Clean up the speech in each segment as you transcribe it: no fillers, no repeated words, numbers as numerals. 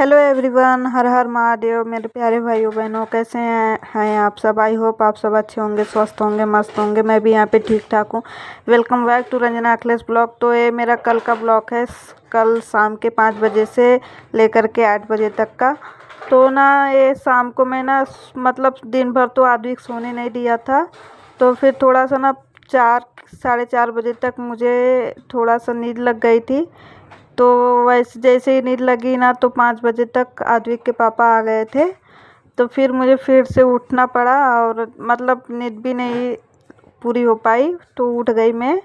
Hello everyone, हर हर महादेव। मेरे प्यारे भाइयों बहनों, कैसे हैं आप सब। आई होप आप सब अच्छे होंगे, स्वस्थ होंगे, मस्त होंगे। मैं भी यहाँ पे ठीक ठाक हूँ। Welcome back to Ranjana Akhilesh blog. तो ये मेरा कल का ब्लॉग है, कल शाम के 5 बजे से लेकर के 8 बजे तक का। तो ना ये शाम को मैं ना मतलब दिन भर तो आदि सोने नहीं दिया था, तो फिर थोड़ा सा ना 4 साढ़े 4 बजे तक मुझे थोड़ा सा नींद लग गई थी। तो वैसे जैसे ही नींद लगी ना, तो 5 बजे तक आद्विक के पापा आ गए थे। तो फिर मुझे फिर से उठना पड़ा और मतलब नींद भी नहीं पूरी हो पाई, तो उठ गई मैं।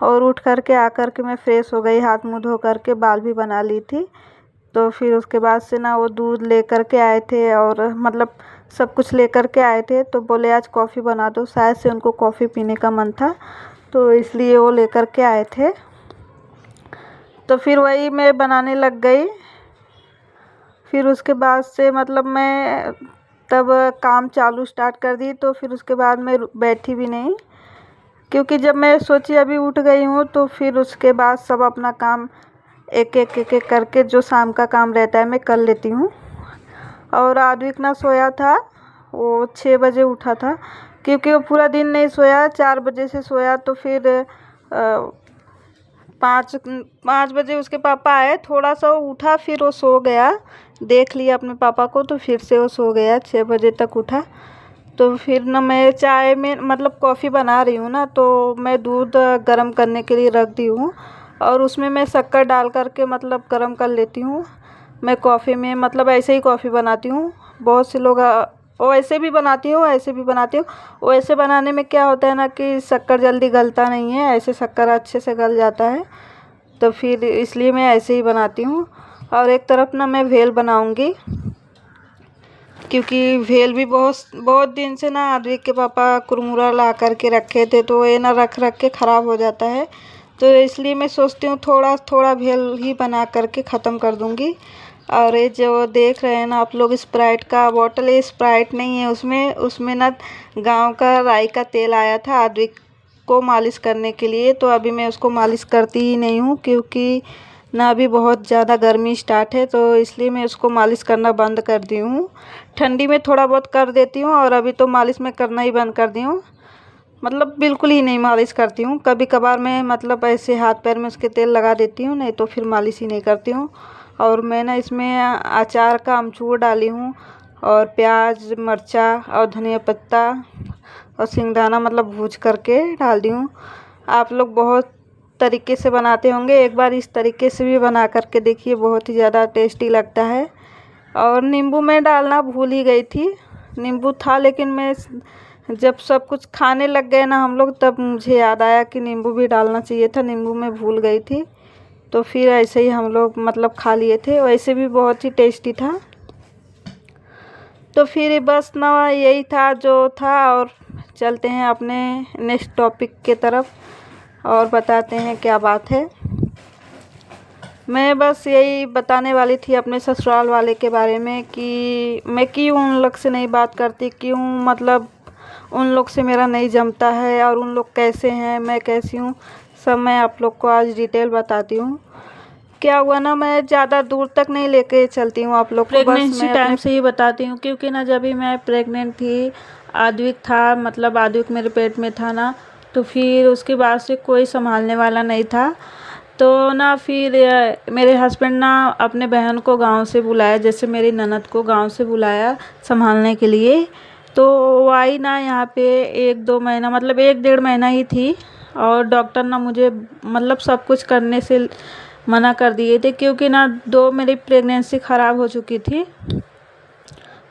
और उठ कर के आकर के मैं फ़्रेश हो गई, हाथ मुँह धो कर के बाल भी बना ली थी। तो फिर उसके बाद से ना वो दूध लेकर के आए थे और मतलब सब कुछ लेकर के आए थे। तो बोले आज कॉफ़ी बना दो, शायद से उनको कॉफ़ी पीने का मन था, तो इसलिए वो लेकर के आए थे। तो फिर वही मैं बनाने लग गई। फिर उसके बाद से मतलब मैं तब काम चालू स्टार्ट कर दी। तो फिर उसके बाद मैं बैठी भी नहीं, क्योंकि जब मैं सोची अभी उठ गई हूँ, तो फिर उसके बाद सब अपना काम एक एक करके जो शाम का काम रहता है मैं कर लेती हूँ। और आद्विक ना सोया था, वो 6 बजे उठा था, क्योंकि वो पूरा दिन नहीं सोया, 4 बजे से सोया। तो फिर 5 बजे उसके पापा आए, थोड़ा सा वो उठा, फिर वो सो गया। देख लिया अपने पापा को, तो फिर से वो सो गया। 6 बजे तक उठा। तो फिर ना मैं चाय में मतलब कॉफ़ी बना रही हूँ ना, तो मैं दूध गर्म करने के लिए रख दी हूँ और उसमें मैं शक्कर डाल कर के मतलब गर्म कर लेती हूँ। मैं कॉफ़ी में मतलब ऐसे ही कॉफ़ी बनाती हूँ। बहुत से लोग वो ऐसे भी बनाती हूँ, ऐसे भी बनाती हूँ। वो ऐसे बनाने में क्या होता है ना कि शक्कर जल्दी गलता नहीं है, ऐसे शक्कर अच्छे से गल जाता है। तो फिर इसलिए मैं ऐसे ही बनाती हूँ। और एक तरफ ना मैं भेल बनाऊँगी, क्योंकि भेल भी बहुत बहुत दिन से ना आद्विक के पापा कुरमुरा ला कर के रखे थे, तो ये ना रख रख के ख़राब हो जाता है। तो इसलिए मैं सोचती हूँ थोड़ा थोड़ा भेल ही बना कर के ख़त्म कर दूँगी। और ये जो देख रहे हैं ना आप लोग, स्प्राइट का बॉटल, ये स्प्राइट नहीं है, उसमें उसमें ना गांव का राई का तेल आया था आद्विक को मालिश करने के लिए। तो अभी मैं उसको मालिश करती ही नहीं हूँ, क्योंकि ना अभी बहुत ज़्यादा गर्मी स्टार्ट है, तो इसलिए मैं उसको मालिश करना बंद कर दी हूँ। ठंडी में थोड़ा बहुत कर देती हूँ, और अभी तो मालिश मैं करना ही बंद कर दी हूँ। मतलब बिल्कुल ही नहीं मालिश करती हूँ। कभी कभार मैं मतलब ऐसे हाथ पैर में उसके तेल लगा देती हूँ, नहीं तो फिर मालिश ही नहीं करती हूँ। और मैं ना इसमें अचार का अमचूर डाली हूँ, और प्याज, मिर्चा और धनिया पत्ता और सिंगदाना मतलब भूज करके डाल दी हूँ। आप लोग बहुत तरीके से बनाते होंगे, एक बार इस तरीके से भी बना करके देखिए, बहुत ही ज़्यादा टेस्टी लगता है। और नींबू मैं डालना भूल ही गई थी। नींबू था, लेकिन मैं जब सब कुछ खाने लग गए ना हम लोग, तब मुझे याद आया कि नींबू भी डालना चाहिए था। नींबू मैं भूल गई थी, तो फिर ऐसे ही हम लोग मतलब खा लिए थे। वैसे भी बहुत ही टेस्टी था। तो फिर बस ना यही था जो था, और चलते हैं अपने नेक्स्ट टॉपिक के तरफ और बताते हैं क्या बात है। मैं बस यही बताने वाली थी अपने ससुराल वाले के बारे में, कि मैं क्यों उन लोग से नहीं बात करती, क्यों मतलब उन लोग से मेरा नहीं जमता है, और उन लोग कैसे हैं, मैं कैसी हूँ, सब मैं आप लोग को आज डिटेल बताती हूँ। क्या हुआ ना, मैं ज़्यादा दूर तक नहीं लेके चलती हूँ आप लोग को, बस मैं टाइम से ही बताती हूँ। क्योंकि ना जब भी मैं प्रेग्नेंट थी, आद्विक था, मतलब आद्विक मेरे पेट में था ना, तो फिर उसके बाद से कोई संभालने वाला नहीं था। तो ना फिर मेरे हस्बैंड ना अपने बहन को गांव से बुलाया, जैसे मेरी ननद को गांव से बुलाया संभालने के लिए। तो वो आई ना यहाँ पे 1-2 महीना, मतलब 1-1.5 महीना ही थी। और डॉक्टर ना मुझे मतलब सब कुछ करने से मना कर दिए थे, क्योंकि ना 2 मेरी प्रेगनेंसी ख़राब हो चुकी थी।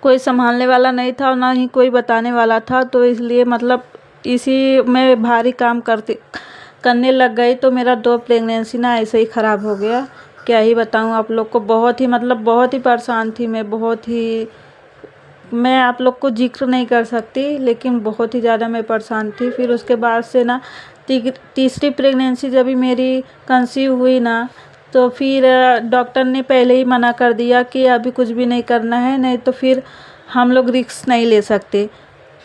कोई संभालने वाला नहीं था और ना ही कोई बताने वाला था, तो इसलिए मतलब इसी में भारी काम करने लग गई। तो मेरा 2 प्रेगनेंसी ना ऐसे ही ख़राब हो गया। क्या ही बताऊँ आप लोग को, बहुत ही मतलब बहुत ही परेशान थी मैं, बहुत ही, मैं आप लोग को जिक्र नहीं कर सकती, लेकिन बहुत ही ज़्यादा मैं परेशान थी। फिर उसके बाद से ना तीसरी प्रेगनेंसी जब भी मेरी कंसीव हुई ना, तो फिर डॉक्टर ने पहले ही मना कर दिया कि अभी कुछ भी नहीं करना है, नहीं तो फिर हम लोग रिस्क नहीं ले सकते।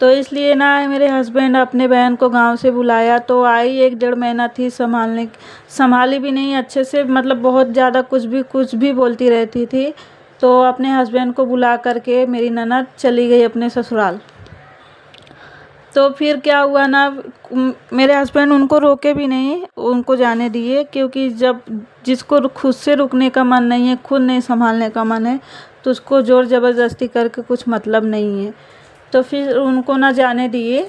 तो इसलिए ना मेरे हस्बैंड अपने बहन को गांव से बुलाया। तो आई 1-1.5 महीना थी, संभाली भी नहीं अच्छे से, मतलब बहुत ज़्यादा कुछ भी बोलती रहती थी। तो अपने हस्बैंड को बुला करके मेरी ननद चली गई अपने ससुराल। तो फिर क्या हुआ ना, मेरे हस्बैंड उनको रोके भी नहीं, उनको जाने दिए, क्योंकि जब जिसको खुद से रुकने का मन नहीं है, खुद नहीं संभालने का मन है, तो उसको ज़ोर ज़बरदस्ती करके कुछ मतलब नहीं है। तो फिर उनको ना जाने दिए।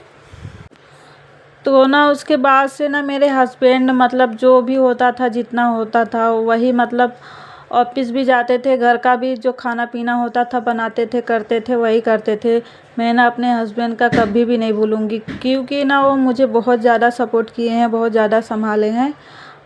तो ना उसके बाद से ना मेरे हस्बैंड मतलब जो भी होता था, जितना होता था वही, मतलब ऑफिस भी जाते थे, घर का भी जो खाना पीना होता था बनाते थे, करते थे, वही करते थे। मैं ना अपने हस्बैंड का कभी भी नहीं भूलूंगी, क्योंकि ना वो मुझे बहुत ज़्यादा सपोर्ट किए हैं, बहुत ज़्यादा संभाले हैं।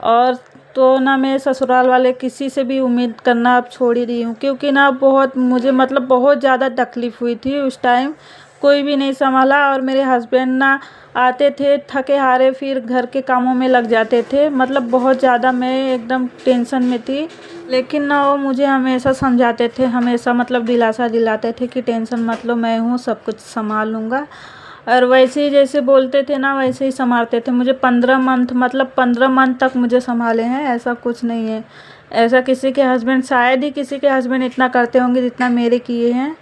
और तो ना मैं ससुराल वाले किसी से भी उम्मीद करना अब छोड़ ही रही हूँ, क्योंकि ना बहुत मुझे मतलब बहुत ज़्यादा तकलीफ़ हुई थी उस टाइम। कोई भी नहीं संभाला, और मेरे हस्बैंड ना आते थे थके हारे, फिर घर के कामों में लग जाते थे। मतलब बहुत ज़्यादा मैं एकदम टेंशन में थी, लेकिन ना वो मुझे हमेशा समझाते थे, हमेशा मतलब दिलासा दिलाते थे कि टेंशन मत लो, मैं हूँ, सब कुछ संभाल लूँगा। और वैसे ही जैसे बोलते थे ना, वैसे ही संभालते थे मुझे। 15 मंथ तक मुझे संभाले हैं, ऐसा कुछ नहीं है। ऐसा किसी के हस्बैंड, शायद ही किसी के हस्बैंड इतना करते होंगे जितना मेरे किए हैं।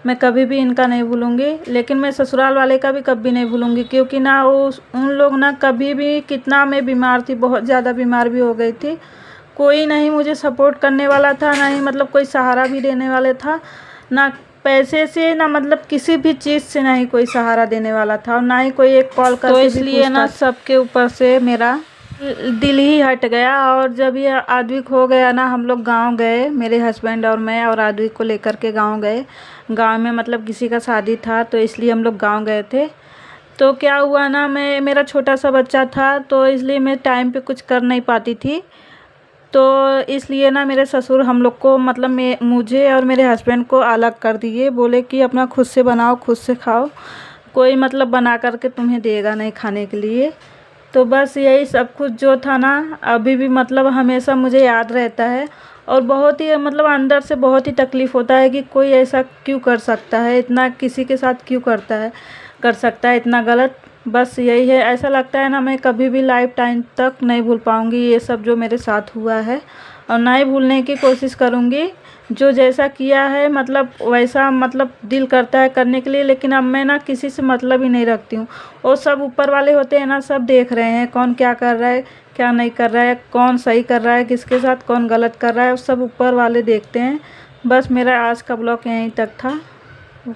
मैं कभी भी इनका नहीं भूलूंगी, लेकिन मैं ससुराल वाले का भी कभी नहीं भूलूंगी, क्योंकि ना वो उन लोग ना कभी भी, कितना मैं बीमार थी, बहुत ज़्यादा बीमार भी हो गई थी, कोई नहीं मुझे सपोर्ट करने वाला था, ना ही मतलब कोई सहारा भी देने वाले था, ना पैसे से, ना मतलब किसी भी चीज़ से नहीं कोई सहारा देने वाला था, और ना ही कोई एक कॉल करके। तो इसलिए ना सबके ऊपर से मेरा दिल ही हट गया। और जब ये आद्विक हो गया ना, हम लोग गांव गए, मेरे हस्बैंड और मैं और आद्विक को लेकर के गांव गए। गांव में मतलब किसी का शादी था, तो इसलिए हम लोग गांव गए थे। तो क्या हुआ ना, मेरा छोटा सा बच्चा था, तो इसलिए मैं टाइम पे कुछ कर नहीं पाती थी। तो इसलिए ना मेरे ससुर हम लोग को, मतलब मुझे और मेरे हस्बैंड को अलग कर दिए। बोले कि अपना खुद से बनाओ, खुद से खाओ, कोई मतलब बना करके तुम्हें देगा नहीं खाने के लिए। तो बस यही सब कुछ जो था ना, अभी भी मतलब हमेशा मुझे याद रहता है। और बहुत ही मतलब अंदर से बहुत ही तकलीफ़ होता है कि कोई ऐसा क्यों कर सकता है, इतना किसी के साथ क्यों कर सकता है इतना गलत। बस यही है, ऐसा लगता है ना मैं कभी भी लाइफ टाइम तक नहीं भूल पाऊँगी ये सब जो मेरे साथ हुआ है, और ना ही भूलने की कोशिश करूँगी। जो जैसा किया है मतलब वैसा मतलब दिल करता है करने के लिए, लेकिन अब मैं ना किसी से मतलब ही नहीं रखती हूँ। वो सब ऊपर वाले होते हैं ना, सब देख रहे हैं कौन क्या कर रहा है, क्या नहीं कर रहा है, कौन सही कर रहा है, किसके साथ कौन गलत कर रहा है, वो सब ऊपर वाले देखते हैं। बस मेरा आज का ब्लॉग यहीं तक था।